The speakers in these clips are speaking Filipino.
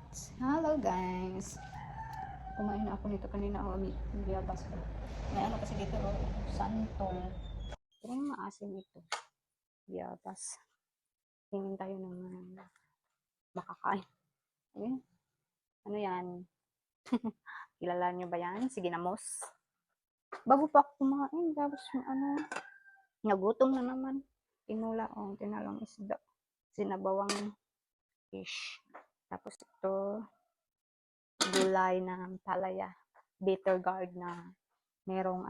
Hello guys. Kumain na ako nito kanina o biyabas ko. May ano kasi dito santol. Pero maasim ito. Biyabas. Tingin tayo ng makakain. Ayun. Ano yan? Kilala nyo ba yan? Sige na mos. Bago pa ako kumain. Tapos nagutom na naman. Tinalang isda. Sinabawang fish. Tapos ito, gulay na palaya. Bitter gourd na merong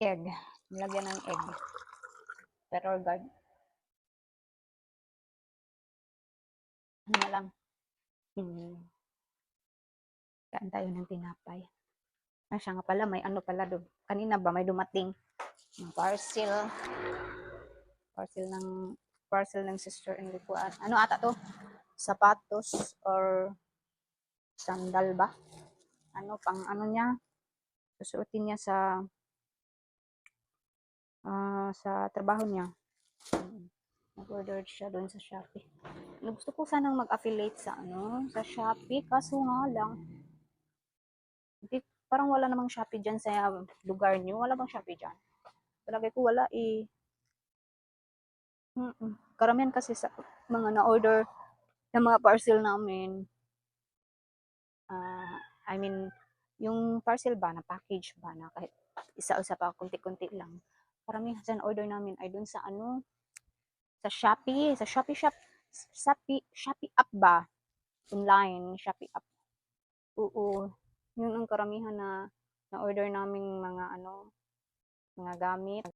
egg. Nilagyan ng egg. Bitter gourd. Ano lang. Kain tayo ng tinapay. Siya nga pala, may ano pala doon. Kanina ba may dumating parcel. Parcel ng sister-in-law ko. Ano ata to? Sapatos or sandal ba? Pang niya? Susuotin niya sa trabaho niya. Nag-order siya doon sa Shopee. Gusto ko sanang mag-affiliate sa Shopee, kaso nga lang parang wala namang Shopee dyan sa lugar niyo. Wala bang Shopee dyan? Palagay ko wala eh. Karamihan kasi sa mga na-order ng mga parcel namin, I mean, yung parcel ba na package ba na kahit isa-isa pa, kunti-kunti lang. Karamihan sa order namin ay dun sa sa Shopee app ba? Online, Shopee app. Oo. Yun ang karamihan na order naming mga gamit.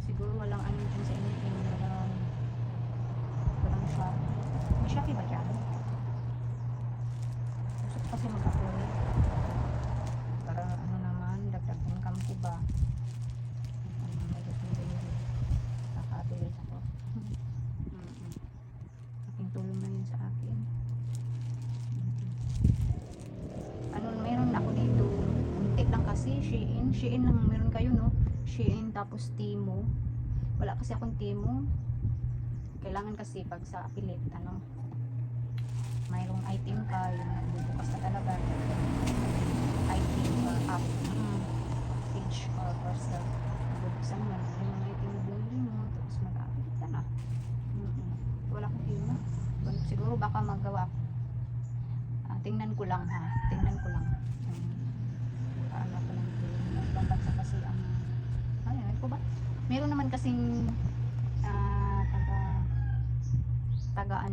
Siguro walang dyan sa inyo, walang Shopee. May Shopee ba dyan? Gusto ko kasi mag-apply. Para naman, dagdag income ko ba? Nakabilis ako. Aking tulong na yun sa akin. Meron ako dito. Unti lang kasi, Shein lang meron kayo, no? Shein tapos Temu. Wala kasi akong Temu. Kailangan kasi pag sa affiliate, mayroong item ka, yung bubukas na talaga. Item or app. Page or parcel. Bubuksan mo, yung mga item na binili mo, tapos mag-affiliate ka na. Wala akong Temu. Siguro baka magawa. Tingnan ko lang ha. Tingnan ko lang. Paano ko lang ibang bansa kasi ay ko ba? Meron naman kasing taga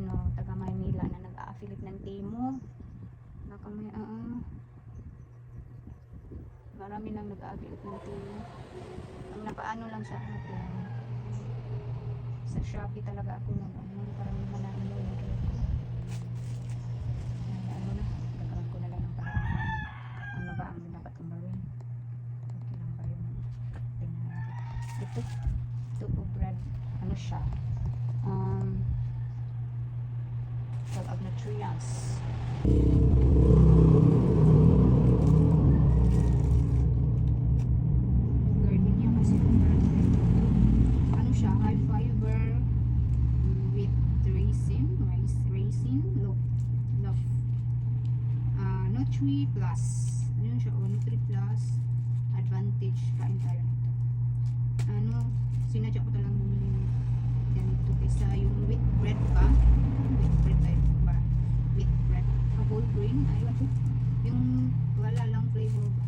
Maynila na nag-a-affiliate ng Temu. Marami nang nag-a-affiliate ng Temu. Ang napaano lang sa sa Shopee talaga ako karamihan na gagawin ko na lang ng paraan. Ano ba ang dapat kong gawin? Okay lang ba yun? Tingnan natin. Ito po bread. Ano siya? Full of nutrients. Gardenia kasi ano siya? High fiber with raisin, loaf. Nutri Plus. Ano siya? Nutri Plus Advantage. Kain tayo nito. Sinadya ko talang ganito kaysa yung wheat bread ba? Wheat bread tayo ba? Wheat bread. Whole grain. Ayun ko. Yung wala lang flavor ba?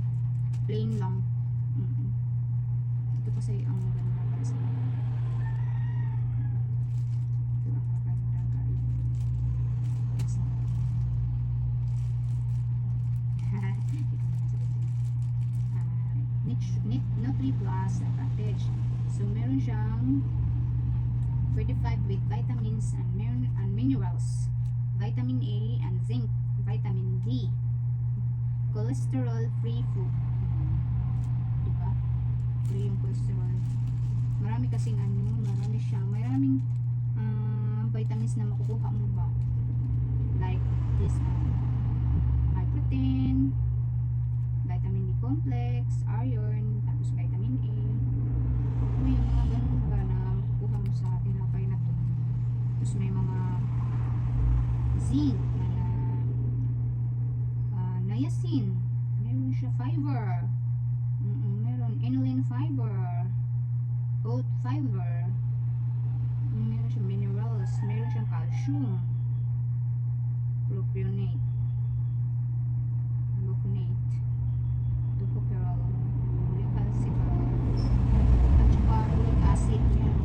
Plain lang. Ito kasi ang maganda para sa ito ang maganda kain. Nutri Plus Advantage. So meron siyang 35 with vitamins and minerals, vitamin A and zinc, vitamin D, cholesterol free food. Diba? Free yung cholesterol. Marami kasing marami siya. Maraming vitamins na makukuha mo ba? Like this high protein complex, iron, tapos vitamin A. May mga ganun ba na kuha mo sa tinapay na to. Tapos may mga zinc na niacin. Meron siya fiber. Meron inulin fiber, oat fiber. Meron siyang minerals, meron siyang calcium, propionate, gluconate, tocopherol, glycosylceral, at saka uric acid yan.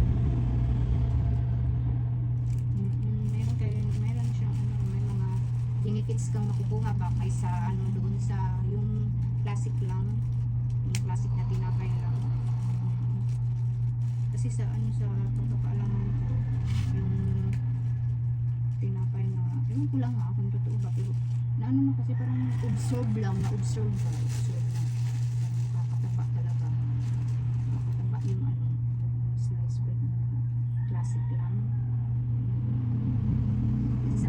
Meron siyang may mga benefits kang makukuha ba kaysa doon sa yung classic lang, yung classic na tinapay lang. Kasi sa sa pagkakaalaman ko, yung tinapay na ewan ko lang kung totoo ba, pero na kasi parang na-observe lang parang nakakataba talaga, nakakataba yung yung slice bread na classic lang. Kasi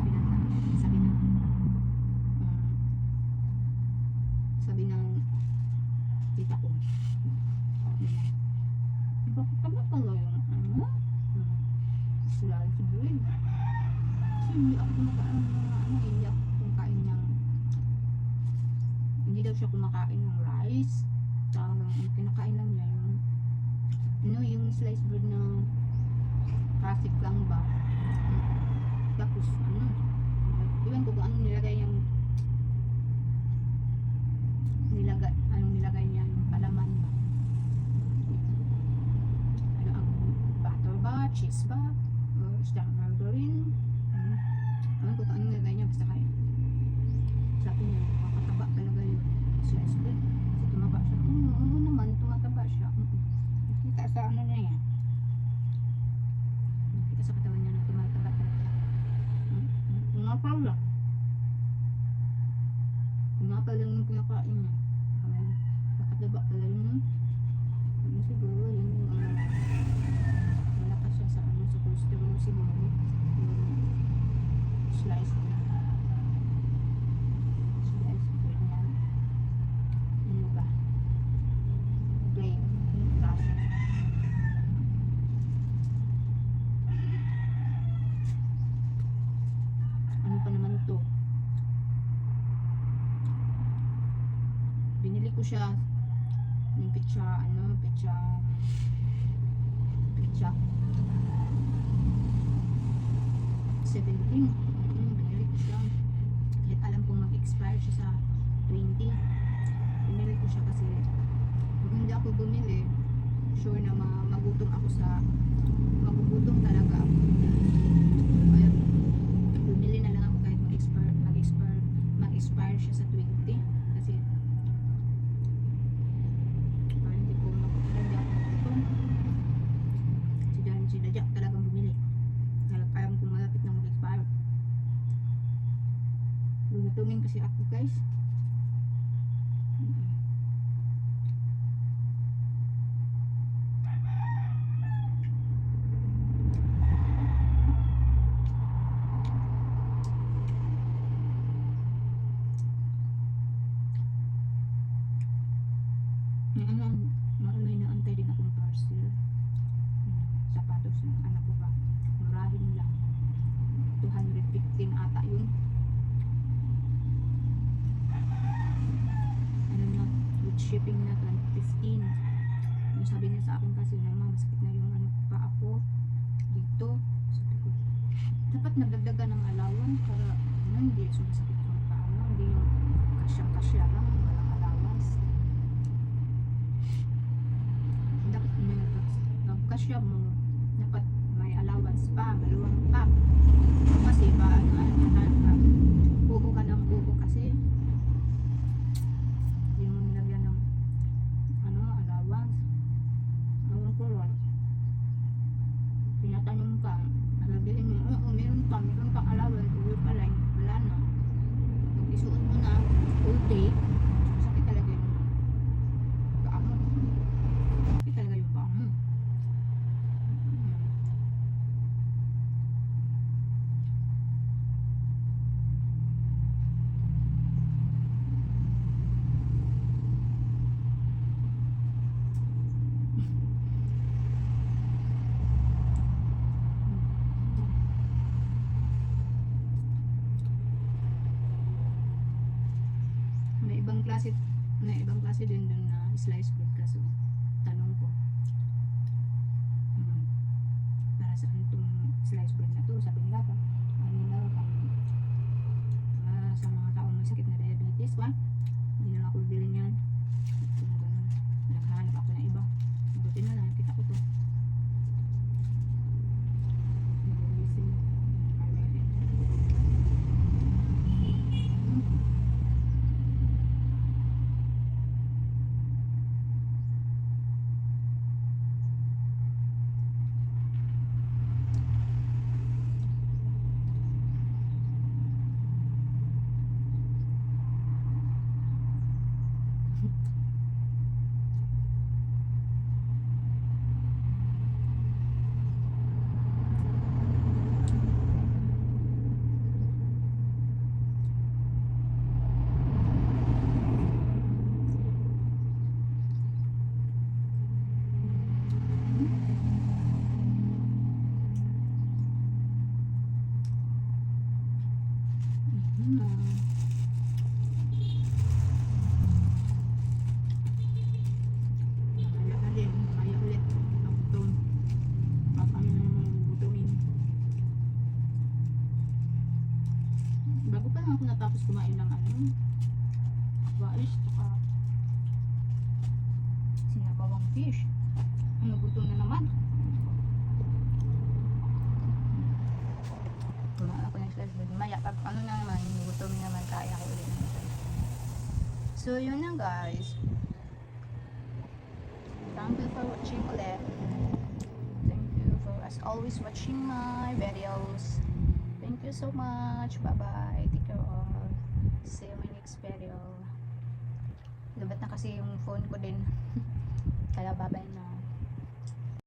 sabi ng tita ko, bakit tama pala yung slice bread? Kasi hindi ako kumakain ng hindi ako kumakain ng, hindi daw siya kumakain ng rice. Ang kinakain lang niya yung slice bread na classic lang ba. Tapos iwan ko kung anong nilagay niyang nilagay niya yung palaman ba. Butter ba, cheese ba, or isda margarine. Ewan ko kung anong nilagay niya, basta kaya sabi niya, makakataba talaga yun slice bread. Kasi tumaba siya. Oo naman, tumataba siya. Nakita sa niya yan. Nakita sa katawan niya na tumataba talaga. Nga pala. Nga pala yung kinakain niya. Nakataba pala yun. Siguro yun yung malakas siya sa sa cholesterol siguro. Yung slice bread niya. Ano ba? Plain. Yung klase. Ano pa naman to? Binili ko siya yung pitsa 17. Binili ko siya kahit alam kong mag-expire siya sa 20. Binili ko siya kasi kung hindi ako bumili, sure na magutom talaga ako. Kaya bumili na lang ako kahit mag-expire siya sa 20 kasi parang hindi ako magutom. Sinadya talagang bumili. Alam kong malapit na mag-expire. Lulutungin kasi ako guys. May naantay din akong parcel. Sapatos ng anak ko pa. Murahin lang. 215 ata yun. Ano na, with shipping na 15. Yung sabi niya sa akin kasi na masakit na yung pa ako dito. Sabi ko, dapat nagdagdagan ng allowance para hindi sumasakit yung paa mo. Hindi yung kasya lang, walang allowance. Dapat kasya mo, dapat may allowance pa, maluwang pa. Kasi ba, buo ka ng buo kasi hindi mo nilagyan ng allowance. Ewan ko lang. Tinatanong ka, alabihin mo, meron pang allowance, uwi pala, wala na. Pag isuot mo na, all day, sakit talaga yung paa mo. Sakit talaga yung paa mo. may ibang klase din dun na slice bread kaso tanong ko hmm, para saan itong slice bread na to, sabi nila pa ano daw sa mga taong may sakit na diabetes ba, hindi na ako bilhin yan kung ganun, naghahanap ako ng iba, buti na lang kita ko to. Bago pa lang ako natapos kumain ng mais tsaka sinabawang fish. Gutom na naman. Kumain ako ng slice bread. Maya, pag ano na naman, gutom na naman, kaya ko ulit naman. So, yun na guys. Thank you for watching ulit. Thank you for as always watching my videos. Thank you so much. Bye-bye. Take care all. See you in my next video. Labat na kasi yung phone ko din. Kaya bye-bye na.